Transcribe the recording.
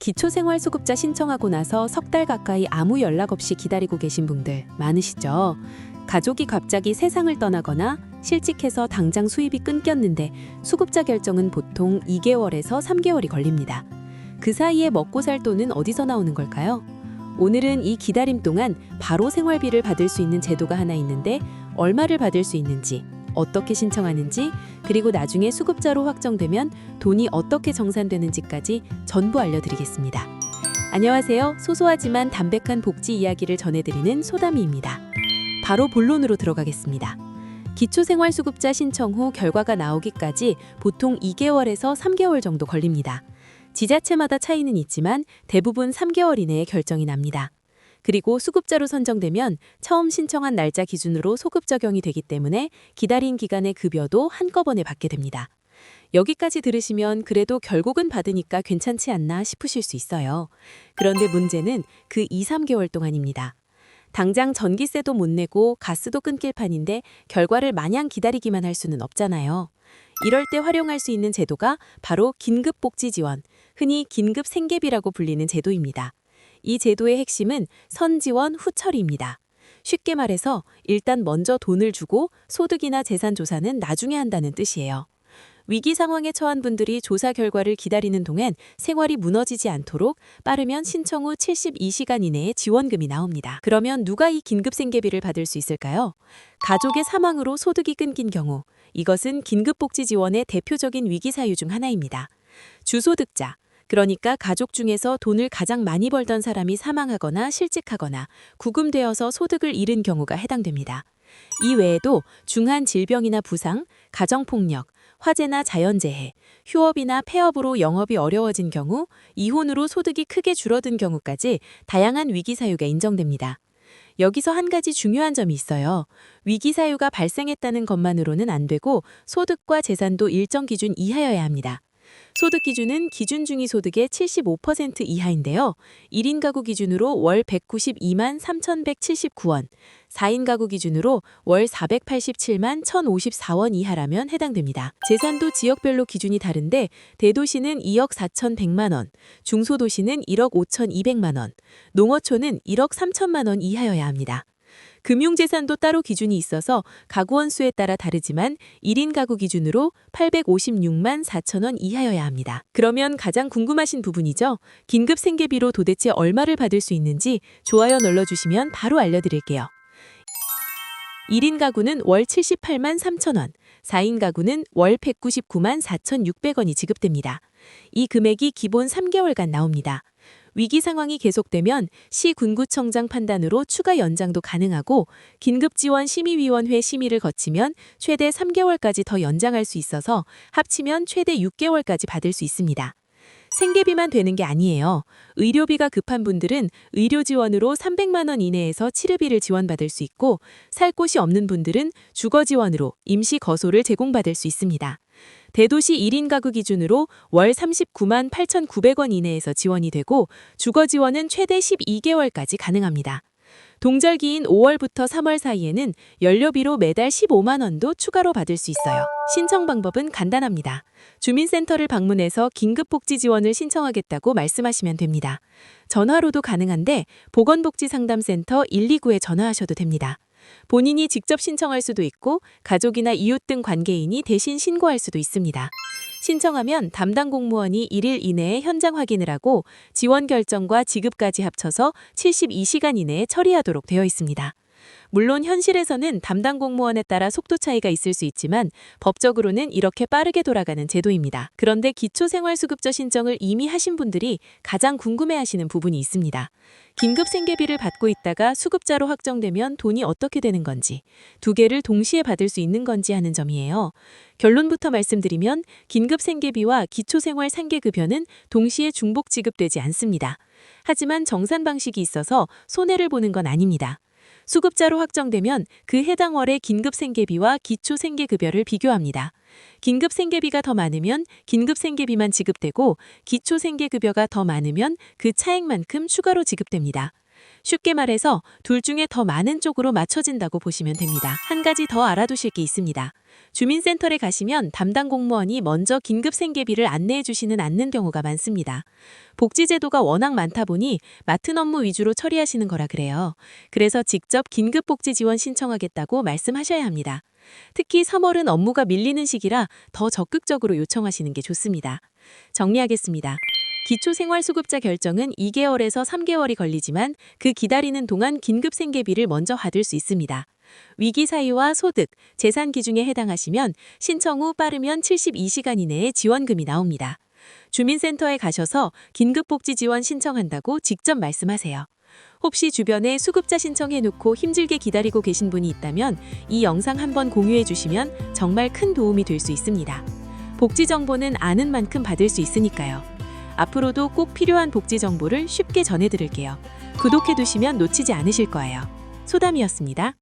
기초생활수급자 신청하고 나서 석 달 가까이 아무 연락 없이 기다리고 계신 분들 많으시죠? 가족이 갑자기 세상을 떠나거나 실직해서 당장 수입이 끊겼는데 수급자 결정은 보통 2개월에서 3개월이 걸립니다. 그 사이에 먹고 살 돈은 어디서 나오는 걸까요? 오늘은 이 기다림 동안 바로 생활비를 받을 수 있는 제도가 하나 있는데 얼마를 받을 수 있는지, 어떻게 신청하는지, 그리고 나중에 수급자로 확정되면 돈이 어떻게 정산되는지까지 전부 알려드리겠습니다. 안녕하세요. 소소하지만 담백한 복지 이야기를 전해드리는 소담이입니다. 바로 본론으로 들어가겠습니다. 기초생활수급자 신청 후 결과가 나오기까지 보통 2개월에서 3개월 정도 걸립니다. 지자체마다 차이는 있지만 대부분 3개월 이내에 결정이 납니다. 그리고 수급자로 선정되면 처음 신청한 날짜 기준으로 소급 적용이 되기 때문에 기다린 기간의 급여도 한꺼번에 받게 됩니다. 여기까지 들으시면 그래도 결국은 받으니까 괜찮지 않나 싶으실 수 있어요. 그런데 문제는 그 2, 3개월 동안입니다. 당장 전기세도 못 내고 가스도 끊길 판인데 결과를 마냥 기다리기만 할 수는 없잖아요. 이럴 때 활용할 수 있는 제도가 바로 긴급복지지원, 흔히 긴급생계비라고 불리는 제도입니다. 이 제도의 핵심은 선지원 후처리입니다. 쉽게 말해서 일단 먼저 돈을 주고 소득이나 재산 조사는 나중에 한다는 뜻이에요. 위기 상황에 처한 분들이 조사 결과를 기다리는 동안 생활이 무너지지 않도록 빠르면 신청 후 72시간 이내에 지원금이 나옵니다. 그러면 누가 이 긴급생계비를 받을 수 있을까요? 가족의 사망으로 소득이 끊긴 경우, 이것은 긴급복지지원의 대표적인 위기 사유 중 하나입니다. 주소득자, 그러니까 가족 중에서 돈을 가장 많이 벌던 사람이 사망하거나 실직하거나 구금되어서 소득을 잃은 경우가 해당됩니다. 이 외에도 중한 질병이나 부상, 가정폭력, 화재나 자연재해, 휴업이나 폐업으로 영업이 어려워진 경우, 이혼으로 소득이 크게 줄어든 경우까지 다양한 위기 사유가 인정됩니다. 여기서 한 가지 중요한 점이 있어요. 위기 사유가 발생했다는 것만으로는 안 되고 소득과 재산도 일정 기준 이하여야 합니다. 소득 기준은 기준 중위소득의 75% 이하인데요. 1인 가구 기준으로 월 192만 3,179원, 4인 가구 기준으로 월 487만 1,054원 이하라면 해당됩니다. 재산도 지역별로 기준이 다른데 대도시는 2억 4,100만 원, 중소도시는 1억 5,200만 원, 농어촌은 1억 3천만 원 이하여야 합니다. 금융재산도 따로 기준이 있어서 가구 원수에 따라 다르지만 1인 가구 기준으로 856만 4천 원 이하여야 합니다. 그러면 가장 궁금하신 부분이죠. 긴급생계비로 도대체 얼마를 받을 수 있는지 좋아요 눌러주시면 바로 알려드릴게요. 1인 가구는 월 78만 3천 원, 4인 가구는 월 199만 4,600원이 지급됩니다. 이 금액이 기본 3개월간 나옵니다. 위기 상황이 계속되면 시군구청장 판단으로 추가 연장도 가능하고 긴급지원심의위원회 심의를 거치면 최대 3개월까지 더 연장할 수 있어서 합치면 최대 6개월까지 받을 수 있습니다. 생계비만 되는 게 아니에요. 의료비가 급한 분들은 의료지원으로 300만 원 이내에서 치료비를 지원받을 수 있고 살 곳이 없는 분들은 주거지원으로 임시 거소를 제공받을 수 있습니다. 대도시 1인 가구 기준으로 월 39만 8,900원 이내에서 지원이 되고 주거 지원은 최대 12개월까지 가능합니다. 동절기인 5월부터 3월 사이에는 연료비로 매달 15만 원도 추가로 받을 수 있어요. 신청 방법은 간단합니다. 주민센터를 방문해서 긴급복지 지원을 신청하겠다고 말씀하시면 됩니다. 전화로도 가능한데 보건복지상담센터 129에 전화하셔도 됩니다. 본인이 직접 신청할 수도 있고 가족이나 이웃 등 관계인이 대신 신고할 수도 있습니다. 신청하면 담당 공무원이 1일 이내에 현장 확인을 하고 지원 결정과 지급까지 합쳐서 72시간 이내에 처리하도록 되어 있습니다. 물론 현실에서는 담당 공무원에 따라 속도 차이가 있을 수 있지만 법적으로는 이렇게 빠르게 돌아가는 제도입니다. 그런데 기초생활수급자 신청을 이미 하신 분들이 가장 궁금해하시는 부분이 있습니다. 긴급생계비를 받고 있다가 수급자로 확정되면 돈이 어떻게 되는 건지, 두 개를 동시에 받을 수 있는 건지 하는 점이에요. 결론부터 말씀드리면 긴급생계비와 기초생활상계급여는 동시에 중복 지급되지 않습니다. 하지만 정산 방식이 있어서 손해를 보는 건 아닙니다. 수급자로 확정되면 그 해당 월의 긴급생계비와 기초생계급여를 비교합니다. 긴급생계비가 더 많으면 긴급생계비만 지급되고 기초생계급여가 더 많으면 그 차액만큼 추가로 지급됩니다. 쉽게 말해서 둘 중에 더 많은 쪽으로 맞춰진다고 보시면 됩니다. 한 가지 더 알아두실 게 있습니다. 주민센터에 가시면 담당 공무원이 먼저 긴급 생계비를 안내해 주시는 않는 경우가 많습니다. 복지제도가 워낙 많다 보니 맡은 업무 위주로 처리하시는 거라 그래요. 그래서 직접 긴급복지 지원 신청하겠다고 말씀하셔야 합니다. 특히 3월은 업무가 밀리는 시기라 더 적극적으로 요청하시는 게 좋습니다. 정리하겠습니다. 기초생활수급자 결정은 2개월에서 3개월이 걸리지만 그 기다리는 동안 긴급생계비를 먼저 받을 수 있습니다. 위기 사유와 소득, 재산 기준에 해당하시면 신청 후 빠르면 72시간 이내에 지원금이 나옵니다. 주민센터에 가셔서 긴급복지 지원 신청한다고 직접 말씀하세요. 혹시 주변에 수급자 신청해놓고 힘들게 기다리고 계신 분이 있다면 이 영상 한번 공유해 주시면 정말 큰 도움이 될 수 있습니다. 복지 정보는 아는 만큼 받을 수 있으니까요. 앞으로도 꼭 필요한 복지 정보를 쉽게 전해드릴게요. 구독해 두시면 놓치지 않으실 거예요. 소담이었습니다.